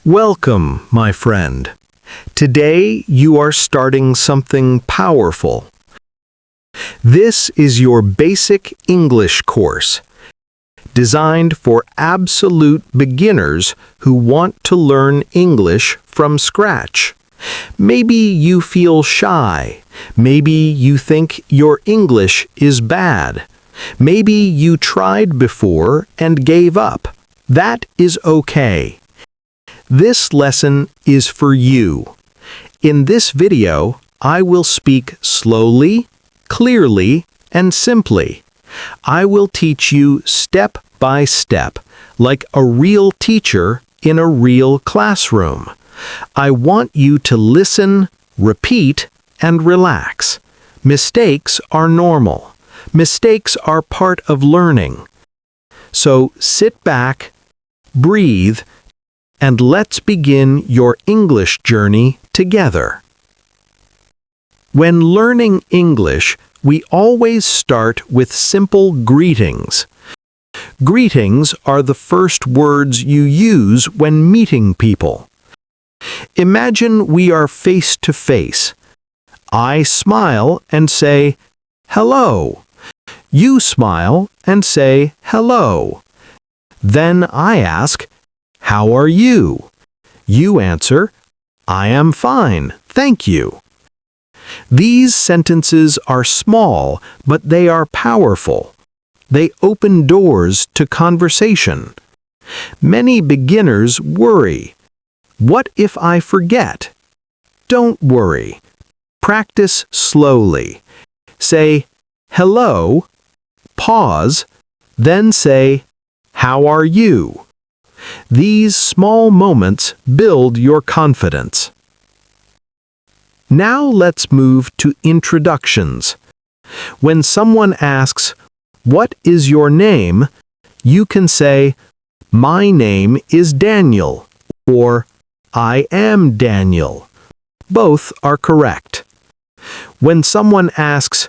Welcome, my friend. Today you are starting something powerful. This is your basic English course, designed for absolute beginners who want to learn English from scratch. Maybe you feel shy. Maybe you think your English is bad. Maybe you tried before and gave up. That is okay. This lesson is for you. In this video, I will speak slowly, clearly, and simply. I will teach you step by step, like a real teacher in a real classroom. I want you to listen, repeat, and relax. Mistakes are normal. Mistakes are part of learning. So sit back, breathe, and let's begin your English journey together. When learning English, we always start with simple greetings. Greetings are the first words you use when meeting people. Imagine we are face to face. I smile and say, "Hello." You smile and say, "Hello." Then I ask, "How are you?" You answer, "I am fine, thank you." These sentences are small, but they are powerful. They open doors to conversation. Many beginners worry. What if I forget? Don't worry. Practice slowly. Say, "Hello," pause, then say, "How are you?" These small moments build your confidence. Now let's move to introductions. When someone asks, "What is your name?" you can say, "My name is Daniel," or "I am Daniel." Both are correct. When someone asks,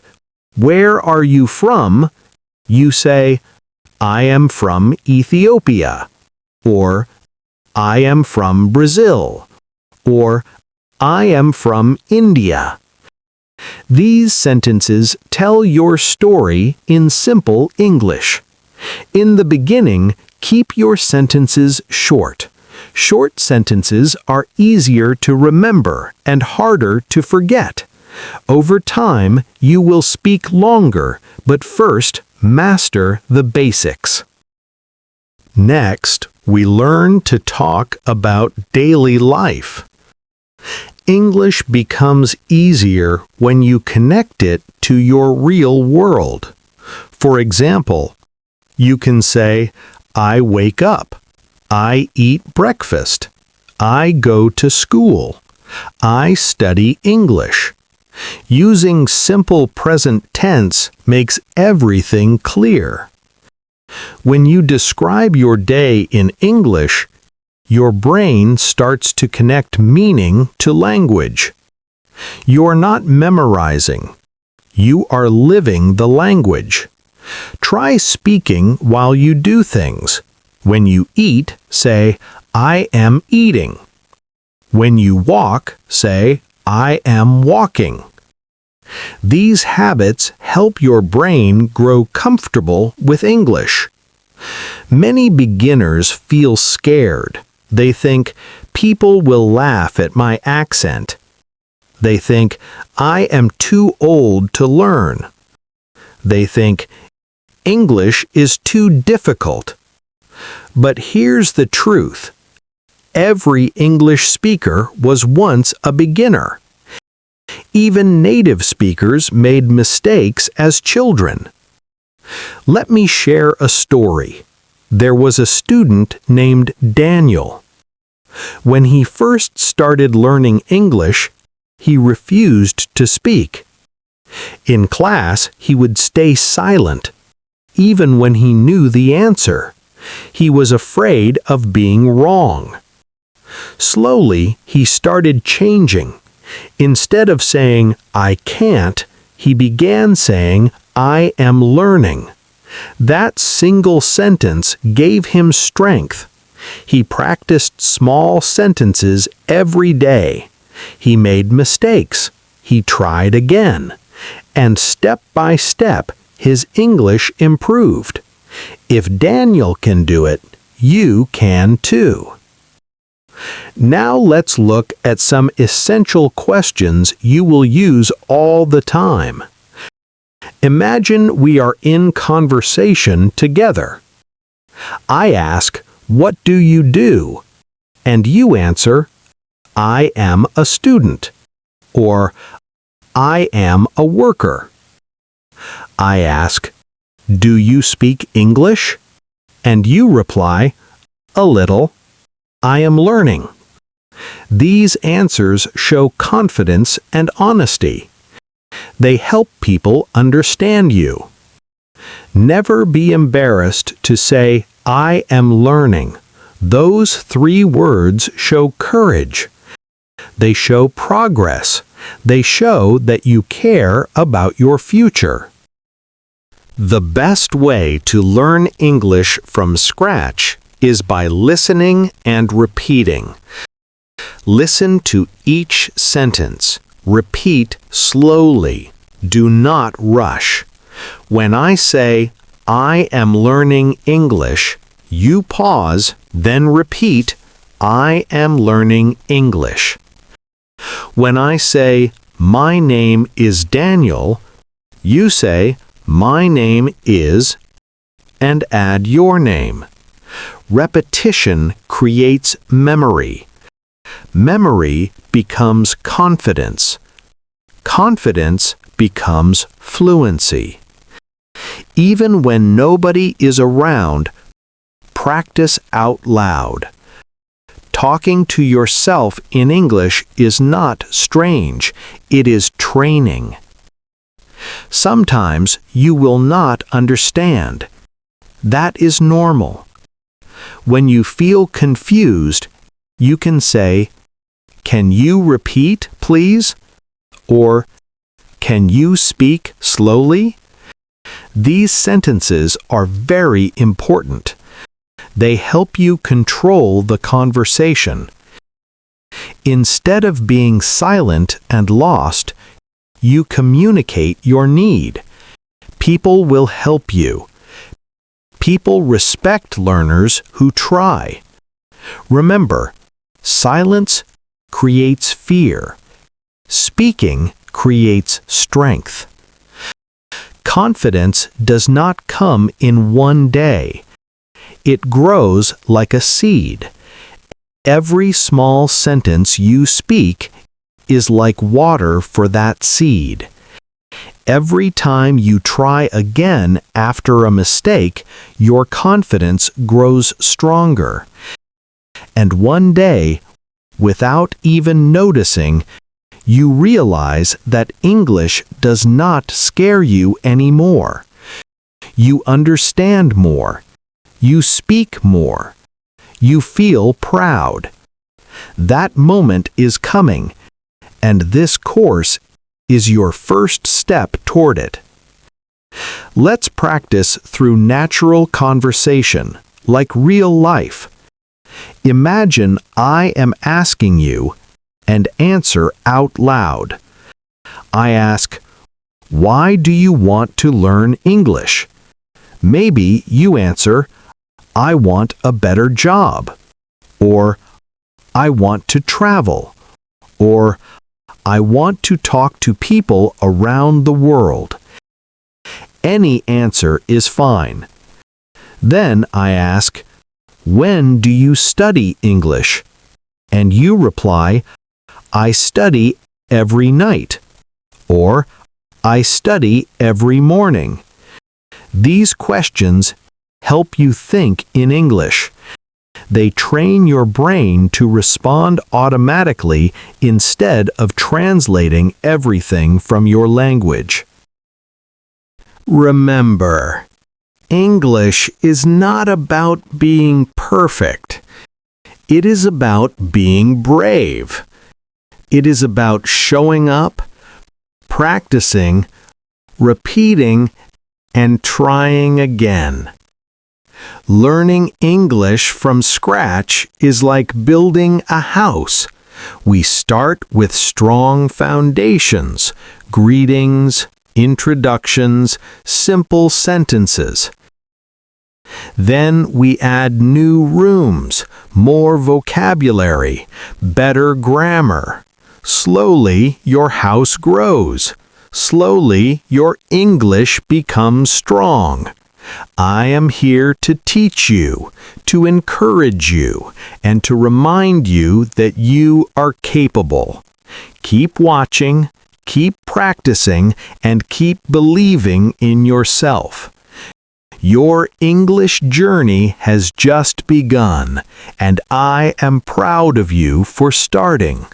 "Where are you from?" you say, "I am from Ethiopia," or "I am from Brazil," or "I am from India." These sentences tell your story in simple English. In the beginning, keep your sentences short. Short sentences are easier to remember and harder to forget. Over time, you will speak longer, but first, master the basics. Next, we learn to talk about daily life. English becomes easier when you connect it to your real world. For example, you can say, "I wake up," "I eat breakfast," "I go to school," "I study English." Using simple present tense makes everything clear. When you describe your day in English, your brain starts to connect meaning to language. You're not memorizing. You are living the language. Try speaking while you do things. When you eat, say, "I am eating." When you walk, say, "I am walking." These habits help your brain grow comfortable with English. Many beginners feel scared. They think, "People will laugh at my accent." They think, "I am too old to learn." They think, "English is too difficult." But here's the truth. Every English speaker was once a beginner. Even native speakers made mistakes as children. Let me share a story. There was a student named Daniel. When he first started learning English, he refused to speak. In class, he would stay silent, even when he knew the answer. He was afraid of being wrong. Slowly, he started changing. Instead of saying, "I can't," he began saying, "I am learning." That single sentence gave him strength. He practiced small sentences every day. He made mistakes. He tried again. And step by step, his English improved. If Daniel can do it, you can too. Now let's look at some essential questions you will use all the time. Imagine we are in conversation together. I ask, "What do you do?" And you answer, "I am a student," or "I am a worker." I ask, "Do you speak English?" And you reply, "A little. I am learning." These answers show confidence and honesty. They help people understand you. Never be embarrassed to say, "I am learning." Those 3 words show courage. They show progress. They show that you care about your future. The best way to learn English from scratch is by listening and repeating. Listen to each sentence. Repeat slowly. Do not rush. When I say, "I am learning English," you pause, then repeat, "I am learning English." When I say, "My name is Daniel," you say, "My name is," and add your name. Repetition creates memory. Memory becomes confidence. Confidence becomes fluency. Even when nobody is around, practice out loud. Talking to yourself in English is not strange, it is training. Sometimes you will not understand. That is normal. When you feel confused, you can say, "Can you repeat, please?" Or, "Can you speak slowly?" These sentences are very important. They help you control the conversation. Instead of being silent and lost, you communicate your need. People will help you. People respect learners who try. Remember, silence creates fear. Speaking creates strength. Confidence does not come in one day. It grows like a seed. Every small sentence you speak is like water for that seed. Every time you try again after a mistake, your confidence grows stronger. And one day, without even noticing, you realize that English does not scare you anymore. You understand more. You speak more. You feel proud. That moment is coming, and this course is your first step toward it. Let's practice through natural conversation, like real life. Imagine I am asking you, and answer out loud. I ask, "Why do you want to learn English?" Maybe you answer, "I want a better job," or "I want to travel," or "I want to talk to people around the world." Any answer is fine. Then I ask, "When do you study English?" And you reply, "I study every night," or "I study every morning." These questions help you think in English. They train your brain to respond automatically instead of translating everything from your language. Remember, English is not about being perfect. It is about being brave. It is about showing up, practicing, repeating, and trying again. Learning English from scratch is like building a house. We start with strong foundations, greetings, introductions, simple sentences. Then we add new rooms, more vocabulary, better grammar. Slowly, your house grows. Slowly, your English becomes strong. I am here to teach you, to encourage you, and to remind you that you are capable. Keep watching, keep practicing, and keep believing in yourself. Your English journey has just begun, and I am proud of you for starting.